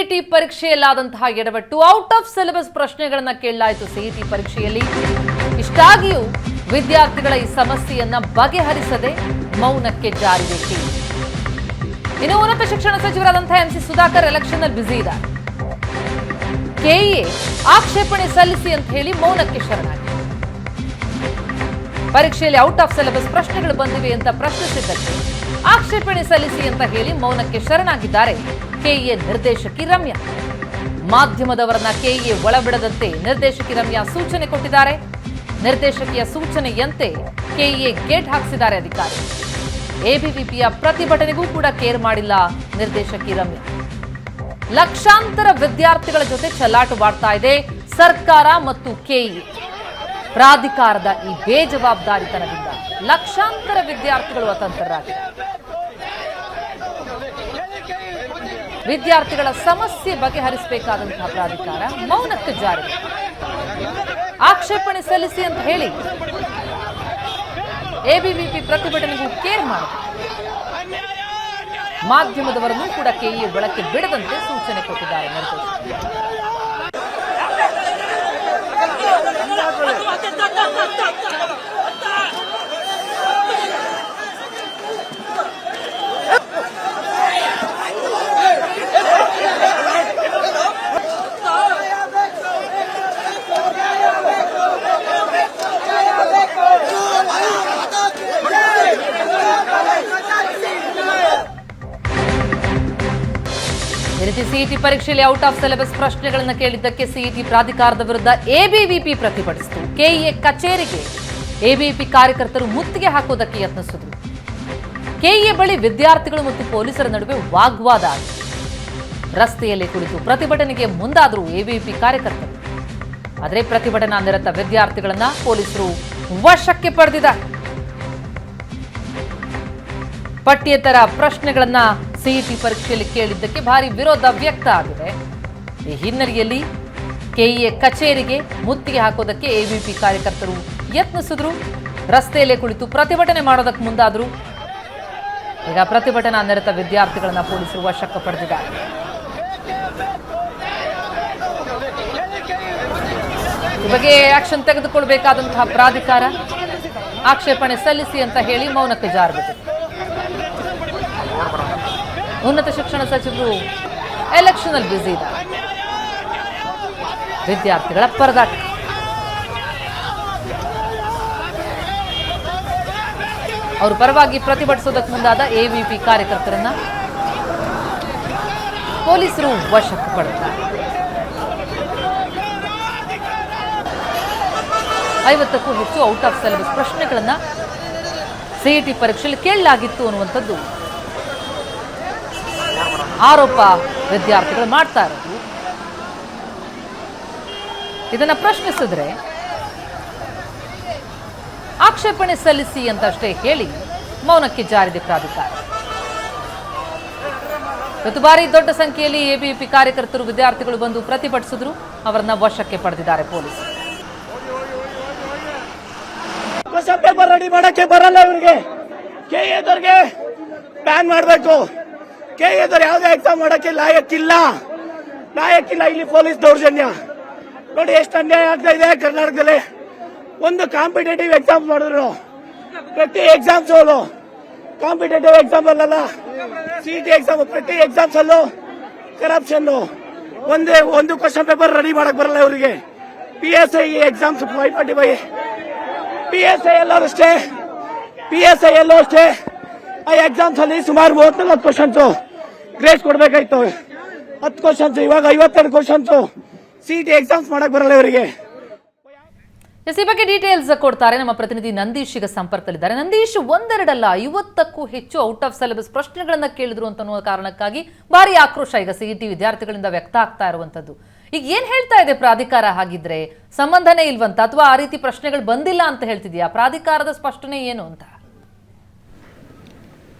CET ಪರೀಕ್ಷೆಯಲ್ಲಾದಂತಹ ಎಡವಟ್ಟು out of syllabus ಪ್ರಶ್ನೆಗಳನ್ನು ಕೇಳಲಾಯಿತು CET ಪರೀಕ್ಷೆಯಲ್ಲಿ. ಇಷ್ಟಾಗಿಯೂ ವಿದ್ಯಾರ್ಥಿಗಳ ಈ ಸಮಸ್ಯೆಯನ್ನ ಬಗೆಹರಿಸದೆ ಮೌನಕ್ಕೆ ಜಾರಿದೆ. ಇನ್ನು ಉನ್ನತ ಶಿಕ್ಷಣ ಸಚಿವರಾದಂತಹ ಎಂಸಿ ಸುಧಾಕರ್ ಎಲೆಕ್ಷನ್ ಅಲ್ಲಿ ಬ್ಯುಸಿ ಇದ್ದಾರೆ. ಕೆಇಎ ಆಕ್ಷೇಪಣೆ ಸಲ್ಲಿಸಿ ಅಂತ ಹೇಳಿ ಮೌನಕ್ಕೆ ಶರಣಾಗಿದೆ. ಪರೀಕ್ಷೆಯಲ್ಲಿ ಔಟ್ ಆಫ್ ಸಿಲೆಬಸ್ ಪ್ರಶ್ನೆಗಳು ಬಂದಿವೆ ಅಂತ ಪ್ರಶ್ನಿಸಿದ್ದಕ್ಕೆ ಆಕ್ಷೇಪಣೆ ಸಲ್ಲಿಸಿ ಅಂತ ಹೇಳಿ ಮೌನಕ್ಕೆ ಶರಣಾಗಿದ್ದಾರೆ ಕೆಇಎ ನಿರ್ದೇಶಕಿ ರಮ್ಯಾ. ಮಾಧ್ಯಮದವರನ್ನ ಕೆಇಎ ಒಳಬಿಡದಂತೆ ನಿರ್ದೇಶಕಿ ರಮ್ಯಾ ಸೂಚನೆ ಕೊಟ್ಟಿದ್ದಾರೆ. ನಿರ್ದೇಶಕಿಯ ಸೂಚನೆಯಂತೆ ಕೆಇಎ ಗೇಟ್ ಹಾಕಿಸಿದ್ದಾರೆ ಅಧಿಕಾರಿ. ಎಬಿವಿಪಿಯ ಪ್ರತಿಭಟನೆಗೂ ಕೂಡ ಕೇರ್ ಮಾಡಿಲ್ಲ ನಿರ್ದೇಶಕಿ ರಮ್ಯಾ. ಲಕ್ಷಾಂತರ ವಿದ್ಯಾರ್ಥಿಗಳ ಜೊತೆ ಚೆಲ್ಲಾಟವಾಡ್ತಾ ಇದೆ ಸರ್ಕಾರ ಮತ್ತು ಕೆಇಎ. ಪ್ರಾಧಿಕಾರದ ಈ ಬೇಜವಾಬ್ದಾರಿತನದಿಂದ ಲಕ್ಷಾಂತರ ವಿದ್ಯಾರ್ಥಿಗಳು ಅತಂತ್ರರಾಗಿದ್ದಾರೆ. ವಿದ್ಯಾರ್ಥಿಗಳ ಸಮಸ್ಯೆ ಬಗೆಹರಿಸಬೇಕಾದಂತಹ ಪ್ರಾಧಿಕಾರ ಮೌನಕ್ಕೆ ಜಾರಿ. ಆಕ್ಷೇಪಣೆ ಸಲ್ಲಿಸಿ ಅಂತ ಹೇಳಿ ಎಬಿವಿಪಿ ಪ್ರತಿಭಟನೆಗೂ ಕೇರ್ ಮಾಡಿದೆ. ಮಾಧ್ಯಮದವರನ್ನು ಕೂಡ ಕೆಇಎ ಒಳಕ್ಕೆ ಬಿಡದಂತೆ ಸೂಚನೆ ಕೊಟ್ಟಿದ್ದಾರೆ ನಿರ್ದೇಶಕರು. ಈ ರೀತಿ ಸಿಇಟಿ ಪರೀಕ್ಷೆಯಲ್ಲಿ ಔಟ್ ಆಫ್ ಸಿಲೆಬಸ್ ಪ್ರಶ್ನೆಗಳನ್ನು ಕೇಳಿದ್ದಕ್ಕೆ ಸಿಇಟಿ ಪ್ರಾಧಿಕಾರದ ವಿರುದ್ಧ ಎಬಿವಿಪಿ ಪ್ರತಿಭಟಿಸಿತು. ಕೆಇಎ ಕಚೇರಿಗೆ ಎಬಿವಿಪಿ ಕಾರ್ಯಕರ್ತರು ಮುತ್ತಿಗೆ ಹಾಕೋದಕ್ಕೆ ಯತ್ನಿಸಿದ್ರು. ಕೆಇಎ ಬಳಿ ವಿದ್ಯಾರ್ಥಿಗಳು ಮತ್ತು ಪೊಲೀಸರ ನಡುವೆ ವಾಗ್ವಾದ ಆಗಿದೆ. ರಸ್ತೆಯಲ್ಲಿ ಕುಳಿತು ಪ್ರತಿಭಟನೆಗೆ ಮುಂದಾದರು ಎಬಿವಿಪಿ ಕಾರ್ಯಕರ್ತರು. ಆದರೆ ಪ್ರತಿಭಟನಾ ನಿರತ ವಿದ್ಯಾರ್ಥಿಗಳನ್ನ ಪೊಲೀಸರು ವಶಕ್ಕೆ ಪಡೆದಿದ್ದಾರೆ. ಪಠ್ಯೇತರ ಪ್ರಶ್ನೆಗಳನ್ನ ಸಿಇಟಿ ಪರೀಕ್ಷೆಯಲ್ಲಿ ಕೇಳಿದ್ದಕ್ಕೆ ಭಾರಿ ವಿರೋಧ ವ್ಯಕ್ತ ಆಗಿದೆ. ಈ ಹಿನ್ನೆಲೆಯಲ್ಲಿ ಕೆಇಎ ಕಚೇರಿಗೆ ಮುತ್ತಿಗೆ ಹಾಕೋದಕ್ಕೆ ಎಬಿವಿಪಿ ಕಾರ್ಯಕರ್ತರು ಯತ್ನಿಸಿದ್ರು. ರಸ್ತೆಯಲ್ಲೇ ಕುಳಿತು ಪ್ರತಿಭಟನೆ ಮಾಡೋದಕ್ಕೆ ಮುಂದಾದ್ರು. ಈಗ ಪ್ರತಿಭಟನಾ ನಿರತ ವಿದ್ಯಾರ್ಥಿಗಳನ್ನ ಪೊಲೀಸರು ವಶಕ್ಕೆ ಪಡೆದಿದ್ದಾರೆ. ಈ ಬಗ್ಗೆ ಆಕ್ಷನ್ ತೆಗೆದುಕೊಳ್ಬೇಕಾದಂತಹ ಪ್ರಾಧಿಕಾರ ಆಕ್ಷೇಪಣೆ ಸಲ್ಲಿಸಿ ಅಂತ ಹೇಳಿ ಮೌನಕ್ಕೆ ಜಾರಿಬಿಟ್ಟಿದೆ. ಉನ್ನತ ಶಿಕ್ಷಣ ಸಚಿವರು ಎಲೆಕ್ಷನ್ ಅಲ್ಲಿ ಬ್ಯುಸಿ ಇದ್ದಾರೆ. ವಿದ್ಯಾರ್ಥಿಗಳ ಪರದಾಟ. ಅವರು ಪರವಾಗಿ ಪ್ರತಿಭಟಿಸೋದಕ್ಕೆ ಮುಂದಾದ ಎಬಿವಿಪಿ ಕಾರ್ಯಕರ್ತರನ್ನ ಪೊಲೀಸರು ವಶಕ್ಕೆ ಪಡೆದಿದ್ದಾರೆ. 50ಕ್ಕೂ ಹೆಚ್ಚು ಔಟ್ ಆಫ್ ಸಿಲೆಬಸ್ ಪ್ರಶ್ನೆಗಳನ್ನ ಸಿಇಟಿ ಪರೀಕ್ಷೆಯಲ್ಲಿ ಕೇಳಲಾಗಿತ್ತು ಅನ್ನುವಂಥದ್ದು ಆರೋಪ ವಿದ್ಯಾರ್ಥಿಗಳು ಮಾಡ್ತಾ ಇರೋದು. ಇದನ್ನ ಪ್ರಶ್ನಿಸಿದ್ರೆ ಆಕ್ಷೇಪಣೆ ಸಲ್ಲಿಸಿ ಅಂತಷ್ಟೇ ಹೇಳಿ ಮೌನಕ್ಕೆ ಜಾರಿದೆ ಪ್ರಾಧಿಕಾರ. ಇವತ್ತು ಬಾರಿ ದೊಡ್ಡ ಸಂಖ್ಯೆಯಲ್ಲಿ ಎಬಿವಿಪಿ ಕಾರ್ಯಕರ್ತರು ವಿದ್ಯಾರ್ಥಿಗಳು ಬಂದು ಪ್ರತಿಭಟಿಸಿದ್ರು. ಅವರನ್ನ ವಶಕ್ಕೆ ಪಡೆದಿದ್ದಾರೆ ಪೊಲೀಸರು. ಪೇಪರ್ ರೆಡಿ ಮಾಡಕ್ಕೆ ಬರಲ್ಲ ಇವರಿಗೆ. ಕೆಇಎದವರಿಗೆ ಬ್ಯಾನ್ ಮಾಡಬೇಕು. ಕೆಇಎದವ್ರು ಯಾವುದೇ ಎಕ್ಸಾಮ್ ಮಾಡಕ್ಕೆ ಲಾಯಕ್ಕಿಲ್ಲ. ಇಲ್ಲಿ ಪೊಲೀಸ್ ದೌರ್ಜನ್ಯ ನೋಡಿ ಎಷ್ಟು ಅನ್ಯಾಯ ಆಗ್ತಾ ಇದೆ ಕರ್ನಾಟಕದಲ್ಲಿ. ಒಂದು ಕಾಂಪಿಟೇಟಿವ್ ಎಕ್ಸಾಮ್ ಮಾಡಿದ್ರು, ಪ್ರತಿ ಎಕ್ಸಾಮ್ಸ್ ಅಲ್ಲೂ ಕಾಂಪಿಟೇಟಿವ್ ಎಕ್ಸಾಮ್ ಅಲ್ಲ ಸಿಇಟಿ ಎಕ್ಸಾಮ್, ಪ್ರತಿ ಎಕ್ಸಾಮ್ಸ್ ಅಲ್ಲೂ ಕರಪ್ಷನ್. ಒಂದು ಕ್ವಶನ್ ಪೇಪರ್ ರೆಡಿ ಮಾಡಕ್ ಬರಲ್ಲ ಇವರಿಗೆ. PSI ಎಕ್ಸಾಮ್ಸ್ 545 PSI ಎಲ್ಲರೂ ಅಷ್ಟೇ ಆ ಎಕ್ಸಾಮ್ಸ್ ಅಲ್ಲಿ ಸುಮಾರು 34 ಕ್ವಶನ್ಸ್ ಗ್ರೇಸ್ ಕೊಡ್ಬೇಕಾಯ್ತು. 10 ಕ್ವಶನ್ಸ್, ಇವಾಗ 52 ಕ್ವಶನ್ಸ್ ಸಿಇಟಿ ಎಕ್ಸಾಮ್ಸ್ ಮಾಡಕ್ ಬರಲ್ಲ ಇವರಿಗೆ. ಈ ಬಗ್ಗೆ ಡೀಟೇಲ್ಸ್ ಕೊಡ್ತಾರೆ ನಮ್ಮ ಪ್ರತಿನಿಧಿ ನಂದೀಶ್ ಈಗ ಸಂಪರ್ಕದಲ್ಲಿದ್ದಾರೆ. ನಂದೀಶ್, ಒಂದೆರಡಲ್ಲ 50ಕ್ಕೂ ಹೆಚ್ಚು ಔಟ್ ಆಫ್ ಸಿಲೆಬಸ್ ಪ್ರಶ್ನೆಗಳನ್ನ ಕೇಳಿದ್ರು ಅಂತ ಕಾರಣಕ್ಕಾಗಿ ಭಾರಿ ಆಕ್ರೋಶ ಈಗ ಸಿಇಟಿ ವಿದ್ಯಾರ್ಥಿಗಳಿಂದ ವ್ಯಕ್ತ ಆಗ್ತಾ ಇರುವಂತದ್ದು. ಈಗ ಏನ್ ಹೇಳ್ತಾ ಇದೆ ಪ್ರಾಧಿಕಾರ? ಹಾಗಿದ್ರೆ ಸಂಬಂಧನೇ ಇಲ್ವಂತ ಅಥವಾ ಆ ರೀತಿ ಪ್ರಶ್ನೆಗಳು ಬಂದಿಲ್ಲ ಅಂತ ಹೇಳ್ತಿದ್ಯಾ? ಪ್ರಾಧಿಕಾರದ ಸ್ಪಷ್ಟನೆ ಏನು ಅಂತ?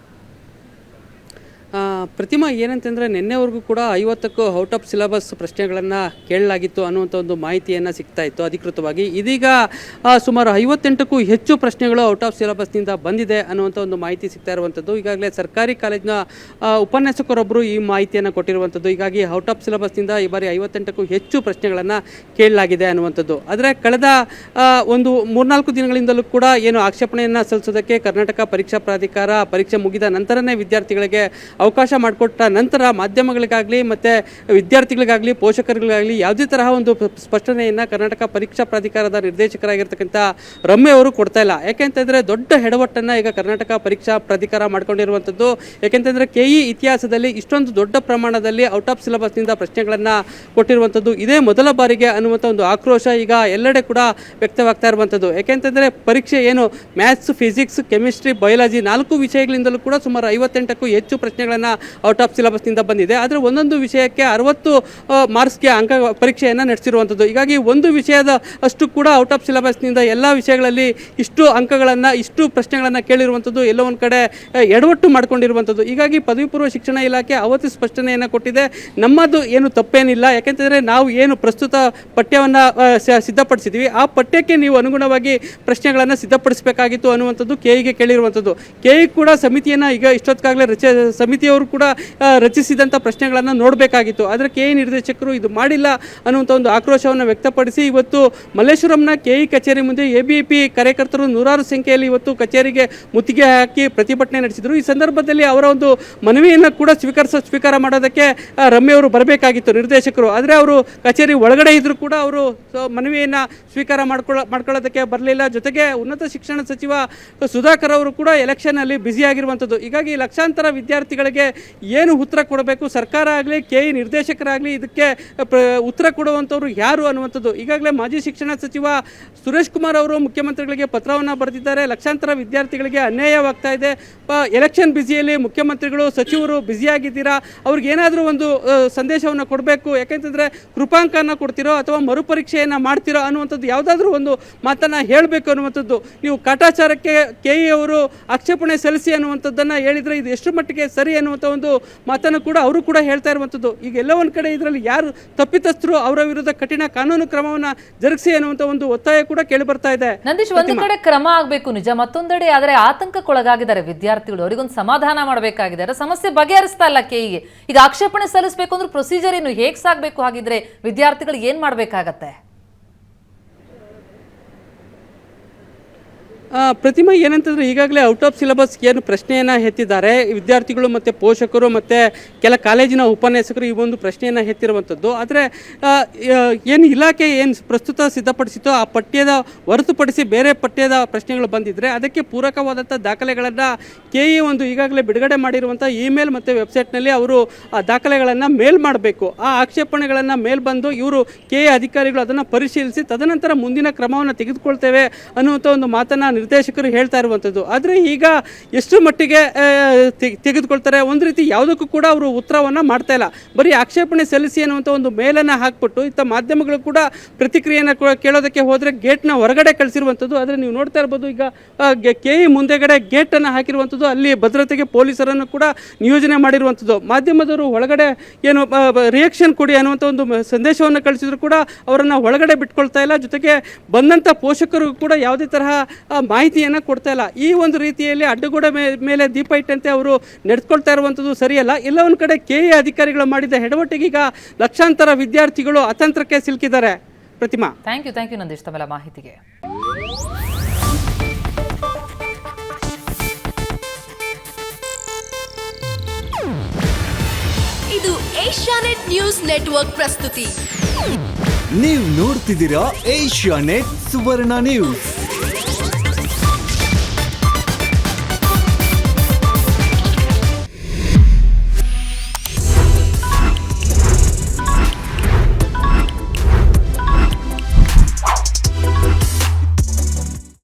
ಪ್ರತಿಮಾ, ಏನಂತಂದರೆ ನಿನ್ನೆವರೆಗೂ ಕೂಡ 50ಕ್ಕೂ ಔಟ್ ಆಫ್ ಸಿಲೆಬಸ್ ಪ್ರಶ್ನೆಗಳನ್ನು ಕೇಳಲಾಗಿತ್ತು ಅನ್ನುವಂಥ ಒಂದು ಮಾಹಿತಿಯನ್ನು ಸಿಗ್ತಾ ಇತ್ತು ಅಧಿಕೃತವಾಗಿ. ಇದೀಗ ಸುಮಾರು 58ಕ್ಕೂ ಹೆಚ್ಚು ಪ್ರಶ್ನೆಗಳು ಔಟ್ ಆಫ್ ಸಿಲೆಬಸ್ನಿಂದ ಬಂದಿದೆ ಅನ್ನುವಂಥ ಒಂದು ಮಾಹಿತಿ ಸಿಗ್ತಾ ಇರುವಂಥದ್ದು. ಈಗಾಗಲೇ ಸರ್ಕಾರಿ ಕಾಲೇಜಿನ ಉಪನ್ಯಾಸಕರೊಬ್ಬರು ಈ ಮಾಹಿತಿಯನ್ನು ಕೊಟ್ಟಿರುವಂಥದ್ದು. ಹೀಗಾಗಿ ಔಟ್ ಆಫ್ ಸಿಲೆಬಸ್ನಿಂದ ಈ ಬಾರಿ 58ಕ್ಕೂ ಹೆಚ್ಚು ಪ್ರಶ್ನೆಗಳನ್ನು ಕೇಳಲಾಗಿದೆ ಅನ್ನುವಂಥದ್ದು. ಆದರೆ ಕಳೆದ ಒಂದು 3-4 ದಿನಗಳಿಂದಲೂ ಕೂಡ ಏನು ಆಕ್ಷೇಪಣೆಯನ್ನು ಸಲ್ಲಿಸೋದಕ್ಕೆ ಕರ್ನಾಟಕ ಪರೀಕ್ಷಾ ಪ್ರಾಧಿಕಾರ ಪರೀಕ್ಷೆ ಮುಗಿದ ನಂತರನೇ ವಿದ್ಯಾರ್ಥಿಗಳಿಗೆ ಅವಕಾಶ ಮಾಡಿಕೊಟ್ಟ ನಂತರ ಮಾಧ್ಯಮಗಳಿಗಾಗಲಿ ಮತ್ತು ವಿದ್ಯಾರ್ಥಿಗಳಿಗಾಗಲಿ ಪೋಷಕರುಗಳಿಗಾಗಲಿ ಯಾವುದೇ ತರಹ ಒಂದು ಸ್ಪಷ್ಟನೆಯನ್ನು ಕರ್ನಾಟಕ ಪರೀಕ್ಷಾ ಪ್ರಾಧಿಕಾರದ ನಿರ್ದೇಶಕರಾಗಿರ್ತಕ್ಕಂಥ ರಮ್ಯ ಅವರು ಕೊಡ್ತಾ ಇಲ್ಲ. ಯಾಕೆಂತಂದರೆ ದೊಡ್ಡ ಹೆಡವಟ್ಟನ್ನು ಈಗ ಕರ್ನಾಟಕ ಪರೀಕ್ಷಾ ಪ್ರಾಧಿಕಾರ ಮಾಡ್ಕೊಂಡಿರುವಂಥದ್ದು. ಯಾಕೆಂತಂದರೆ KE ಇತಿಹಾಸದಲ್ಲಿ ಇಷ್ಟೊಂದು ದೊಡ್ಡ ಪ್ರಮಾಣದಲ್ಲಿ ಔಟ್ ಆಫ್ ಸಿಲೆಬಸ್ನಿಂದ ಪ್ರಶ್ನೆಗಳನ್ನು ಕೊಟ್ಟಿರುವಂಥದ್ದು ಇದೇ ಮೊದಲ ಬಾರಿಗೆ ಅನ್ನುವಂಥ ಒಂದು ಆಕ್ರೋಶ ಈಗ ಎಲ್ಲೆಡೆ ಕೂಡ ವ್ಯಕ್ತವಾಗ್ತಾ ಇರುವಂಥದ್ದು. ಯಾಕೆಂತಂದರೆ ಪರೀಕ್ಷೆ ಏನು ಮ್ಯಾಥ್ಸ್, ಫಿಸಿಕ್ಸ್, ಕೆಮಿಸ್ಟ್ರಿ, ಬಯಾಲಜಿ 4 ವಿಷಯಗಳಿಂದಲೂ ಕೂಡ ಸುಮಾರು 58ಕ್ಕೂ ಹೆಚ್ಚು ಪ್ರಶ್ನೆಗಳನ್ನು ಔಟ್ ಆಫ್ ಸಿಲೆಬಸ್ನಿಂದ ಬಂದಿದೆ. ಆದರೆ ಒಂದೊಂದು ವಿಷಯಕ್ಕೆ 60 ಮಾರ್ಕ್ಸ್ಗೆ ಅಂಕ ಪರೀಕ್ಷೆಯನ್ನು ನಡೆಸಿರುವಂಥದ್ದು. ಹೀಗಾಗಿ ಒಂದು ವಿಷಯದ ಅಷ್ಟು ಕೂಡ ಔಟ್ ಆಫ್ ಸಿಲೆಬಸ್ನಿಂದ ಎಲ್ಲ ವಿಷಯಗಳಲ್ಲಿ ಇಷ್ಟು ಅಂಕಗಳನ್ನು ಇಷ್ಟು ಪ್ರಶ್ನೆಗಳನ್ನು ಕೇಳಿರುವಂಥದ್ದು ಎಲ್ಲೋ ಒಂದು ಕಡೆ ಎಡವಟ್ಟು ಮಾಡ್ಕೊಂಡಿರುವಂಥದ್ದು. ಹೀಗಾಗಿ ಪದವಿ ಪೂರ್ವ ಶಿಕ್ಷಣ ಇಲಾಖೆ ಅವತ್ತು ಸ್ಪಷ್ಟನೆಯನ್ನು ಕೊಟ್ಟಿದೆ, ನಮ್ಮದು ಏನು ತಪ್ಪೇನಿಲ್ಲ. ಯಾಕೆಂತಂದರೆ ನಾವು ಏನು ಪ್ರಸ್ತುತ ಪಠ್ಯವನ್ನು ಸಿದ್ಧಪಡಿಸಿದ್ವಿ ಆ ಪಠ್ಯಕ್ಕೆ ನೀವು ಅನುಗುಣವಾಗಿ ಪ್ರಶ್ನೆಗಳನ್ನು ಸಿದ್ಧಪಡಿಸಬೇಕಾಗಿತ್ತು ಅನ್ನುವಂಥದ್ದು KEಗೆ ಕೇಳಿರುವಂಥದ್ದು. KE ಕೂಡ ಸಮಿತಿಯನ್ನು ಈಗ ಇಷ್ಟೊತ್ತಾಗಲೇ ಸಮಿತಿಯವರು ಕೂಡ ರಚಿಸಿದಂಥ ಪ್ರಶ್ನೆಗಳನ್ನು ನೋಡಬೇಕಾಗಿತ್ತು. ಆದರೆ KE ನಿರ್ದೇಶಕರು ಇದು ಮಾಡಿಲ್ಲ ಅನ್ನುವಂಥ ಒಂದು ಆಕ್ರೋಶವನ್ನು ವ್ಯಕ್ತಪಡಿಸಿ ಇವತ್ತು ಮಲ್ಲೇಶ್ವರಂನ KE ಕಚೇರಿ ಮುಂದೆ ABVP ಕಾರ್ಯಕರ್ತರು ನೂರಾರು ಸಂಖ್ಯೆಯಲ್ಲಿ ಇವತ್ತು ಕಚೇರಿಗೆ ಮುತ್ತಿಗೆ ಹಾಕಿ ಪ್ರತಿಭಟನೆ ನಡೆಸಿದರು. ಈ ಸಂದರ್ಭದಲ್ಲಿ ಅವರ ಒಂದು ಮನವಿಯನ್ನು ಕೂಡ ಸ್ವೀಕಾರ ಮಾಡೋದಕ್ಕೆ ರಮ್ಯ ಅವರು ಬರಬೇಕಾಗಿತ್ತು ನಿರ್ದೇಶಕರು. ಆದರೆ ಅವರು ಕಚೇರಿ ಒಳಗಡೆ ಇದ್ದರೂ ಕೂಡ ಅವರು ಮನವಿಯನ್ನು ಸ್ವೀಕಾರ ಮಾಡ್ಕೊಳ್ಳೋದಕ್ಕೆ ಬರಲಿಲ್ಲ. ಜೊತೆಗೆ ಉನ್ನತ ಶಿಕ್ಷಣ ಸಚಿವ ಸುಧಾಕರ್ ಅವರು ಕೂಡ ಎಲೆಕ್ಷನಲ್ಲಿ ಬ್ಯುಸಿಯಾಗಿರುವಂಥದ್ದು. ಹೀಗಾಗಿ ಲಕ್ಷಾಂತರ ವಿದ್ಯಾರ್ಥಿಗಳಿಗೆ ಏನು ಉತ್ತರ ಕೊಡಬೇಕು, ಸರ್ಕಾರ ಆಗಲಿ KE ನಿರ್ದೇಶಕರಾಗಲಿ ಇದಕ್ಕೆ ಉತ್ತರ ಕೊಡುವಂಥವ್ರು ಯಾರು ಅನ್ನುವಂಥದ್ದು. ಈಗಾಗಲೇ ಮಾಜಿ ಶಿಕ್ಷಣ ಸಚಿವ ಸುರೇಶ್ ಕುಮಾರ್ ಅವರು ಮುಖ್ಯಮಂತ್ರಿಗಳಿಗೆ ಪತ್ರವನ್ನು ಬರೆದಿದ್ದಾರೆ. ಲಕ್ಷಾಂತರ ವಿದ್ಯಾರ್ಥಿಗಳಿಗೆ ಅನ್ಯಾಯವಾಗ್ತಾ ಇದೆ, ಎಲೆಕ್ಷನ್ ಬ್ಯುಸಿಯಲ್ಲಿ ಮುಖ್ಯಮಂತ್ರಿಗಳು ಸಚಿವರು ಬ್ಯುಸಿಯಾಗಿದ್ದೀರಾ, ಅವ್ರಿಗೆ ಏನಾದರೂ ಒಂದು ಸಂದೇಶವನ್ನು ಕೊಡಬೇಕು. ಯಾಕೆಂತಂದರೆ ಕೃಪಾಂಕನ ಕೊಡ್ತಿರೋ ಅಥವಾ ಮರುಪರೀಕ್ಷೆಯನ್ನು ಮಾಡ್ತಿರೋ ಅನ್ನುವಂಥದ್ದು ಯಾವುದಾದ್ರೂ ಒಂದು ಮಾತನ್ನು ಹೇಳಬೇಕು ಅನ್ನುವಂಥದ್ದು. ನೀವು ಕಾಟಾಚಾರಕ್ಕೆ KE ಅವರು ಆಕ್ಷೇಪಣೆ ಸಲ್ಲಿಸಿ ಅನ್ನುವಂಥದ್ದನ್ನು ಹೇಳಿದರೆ ಇದು ಎಷ್ಟು ಮಟ್ಟಿಗೆ ಸರಿ ಅನ್ನುವಂಥ ಒಂದು ಮಾತನ್ನು ಕೂಡ ಅವರು ಕೂಡ ಹೇಳ್ತಾ ಇರುವಂಥದ್ದು. ಈಗ ಎಲ್ಲ ಒಂದು ಕಡೆ ಇದರಲ್ಲಿ ಯಾರು ತಪ್ಪಿತಸ್ಥರು ಅವರ ವಿರುದ್ಧ ಕಠಿಣ ಕಾನೂನು ಕ್ರಮವನ್ನು ಜರುಗಿಸಿ ಅನ್ನುವಂಥ ಒಂದು ಒತ್ತಾಯ ಕೂಡ ಕೇಳಿ ಬರ್ತಾ ಇದೆ. ನಂದೀಶ್, ಒಂದು ಕಡೆ ಕ್ರಮ ಆಗಬೇಕು ನಿಜ, ಮತ್ತೊಂದೆಡೆ ಆದರೆ ಆತಂಕಕ್ಕೊಳಗಾಗಿದ್ದಾರೆ ವಿದ್ಯಾರ್ಥಿಗಳು, ಅವರಿಗೊಂದು ಸಮಾಧಾನ ಮಾಡಬೇಕಾಗಿದೆ. ಸಮಸ್ಯೆ ಬಗೆಹರಿಸ್ತಾ ಇಲ್ಲ KEಗೆ. ಈಗ ಆಕ್ಷೇಪಣೆ ಸಲ್ಲಿಸಬೇಕು ಅಂದ್ರೆ ಪ್ರೊಸೀಜರ್ ಏನು ಹೇಗೆ ಸಾಗಬೇಕು? ಹಾಗಿದ್ರೆ ವಿದ್ಯಾರ್ಥಿಗಳು ಏನ್ ಮಾಡಬೇಕಾಗತ್ತೆ? ಪ್ರತಿಮಾ, ಏನಂತಂದರೆ ಈಗಾಗಲೇ ಔಟ್ ಆಫ್ ಸಿಲೆಬಸ್ ಏನು ಪ್ರಶ್ನೆಯನ್ನು ಎತ್ತಿದ್ದಾರೆ ವಿದ್ಯಾರ್ಥಿಗಳು ಮತ್ತು ಪೋಷಕರು ಮತ್ತು ಕೆಲ ಕಾಲೇಜಿನ ಉಪನ್ಯಾಸಕರು ಈ ಒಂದು ಪ್ರಶ್ನೆಯನ್ನು ಎತ್ತಿರುವಂಥದ್ದು. ಆದರೆ ಏನು ಇಲಾಖೆ ಏನು ಪ್ರಸ್ತುತ ಸಿದ್ಧಪಡಿಸಿತೋ ಆ ಪಠ್ಯದ ಹೊರತುಪಡಿಸಿ ಬೇರೆ ಪಠ್ಯದ ಪ್ರಶ್ನೆಗಳು ಬಂದಿದ್ದರೆ ಅದಕ್ಕೆ ಪೂರಕವಾದಂಥ ದಾಖಲೆಗಳನ್ನು KE ಒಂದು ಈಗಾಗಲೇ ಬಿಡುಗಡೆ ಮಾಡಿರುವಂಥ ಇಮೇಲ್ ಮತ್ತು ವೆಬ್ಸೈಟ್ನಲ್ಲಿ ಅವರು ಆ ದಾಖಲೆಗಳನ್ನು ಮೇಲ್ ಮಾಡಬೇಕು. ಆ ಆಕ್ಷೇಪಣೆಗಳನ್ನು ಮೇಲ್ ಬಂದು ಇವರು KE ಅಧಿಕಾರಿಗಳು ಅದನ್ನು ಪರಿಶೀಲಿಸಿ ತದನಂತರ ಮುಂದಿನ ಕ್ರಮವನ್ನು ತೆಗೆದುಕೊಳ್ತೇವೆ ಅನ್ನುವಂಥ ಒಂದು ಮಾತನ್ನು ನಿರ್ದೇಶಕರು ಹೇಳ್ತಾ ಇರುವಂಥದ್ದು. ಆದರೆ ಈಗ ಎಷ್ಟು ಮಟ್ಟಿಗೆ ತೆಗೆದುಕೊಳ್ತಾರೆ, ಒಂದು ರೀತಿ ಯಾವುದಕ್ಕೂ ಕೂಡ ಅವರು ಉತ್ತರವನ್ನು ಮಾಡ್ತಾ ಇಲ್ಲ. ಬರೀ ಆಕ್ಷೇಪಣೆ ಸಲ್ಲಿಸಿ ಅನ್ನುವಂಥ ಒಂದು ಮೇಲನ್ನು ಹಾಕ್ಬಿಟ್ಟು ಇತ್ತ ಮಾಧ್ಯಮಗಳು ಕೂಡ ಪ್ರತಿಕ್ರಿಯೆಯನ್ನು ಕೇಳೋದಕ್ಕೆ ಹೋದರೆ ಗೇಟ್ನ ಹೊರಗಡೆ ಕಳಿಸಿರುವಂಥದ್ದು. ಆದರೆ ನೀವು ನೋಡ್ತಾ ಇರ್ಬೋದು, ಈಗ KE ಮುಂದೆಗಡೆ ಗೇಟನ್ನು ಹಾಕಿರುವಂಥದ್ದು, ಅಲ್ಲಿ ಭದ್ರತೆಗೆ ಪೊಲೀಸರನ್ನು ಕೂಡ ನಿಯೋಜನೆ ಮಾಡಿರುವಂಥದ್ದು. ಮಾಧ್ಯಮದವರು ಒಳಗಡೆ ಏನು ರಿಯಾಕ್ಷನ್ ಕೊಡಿ ಅನ್ನುವಂಥ ಒಂದು ಸಂದೇಶವನ್ನು ಕಳಿಸಿದ್ರು ಕೂಡ ಅವರನ್ನು ಒಳಗಡೆ ಬಿಟ್ಕೊಳ್ತಾ ಇಲ್ಲ. ಜೊತೆಗೆ ಬಂದಂಥ ಪೋಷಕರಿಗೂ ಕೂಡ ಯಾವುದೇ ತರಹ ಮಾಹಿತಿಯನ್ನು ಕೊಡ್ತಾ ಇಲ್ಲ. ಈ ಒಂದು ರೀತಿಯಲ್ಲಿ ಅಡ್ಡಗೋಡೆ ಮೇಲೆ ದೀಪ ಇಟ್ಟಂತೆ ಅವರು ನಡೆದುಕೊಳ್ತಾ ಇರುವಂಥದ್ದು ಸರಿಯಲ್ಲ. ಎಲ್ಲ ಒಂದು ಕಡೆ KE ಅಧಿಕಾರಿಗಳು ಮಾಡಿದ ಹೆಡವಟ್ಟಿಗೆ ಈಗ ಲಕ್ಷಾಂತರ ವಿದ್ಯಾರ್ಥಿಗಳು ಅತಂತ್ರಕ್ಕೆ ಸಿಲುಕಿದ್ದಾರೆ. ಪ್ರತಿಮಾ, ಥ್ಯಾಂಕ್ ಯು ನಂದೀಶ್ ತಮ್ಮೆಲ್ಲ ಮಾಹಿತಿಗೆ. ಇದು ಏಷ್ಯಾನೆಟ್ ನ್ಯೂಸ್ ನೆಟ್ವರ್ಕ್ ಪ್ರಸ್ತುತಿ. ನೀವು ನೋಡ್ತಿದ್ದೀರಾ ಏಷ್ಯಾನೆಟ್ ಸುವರ್ಣ ನ್ಯೂಸ್.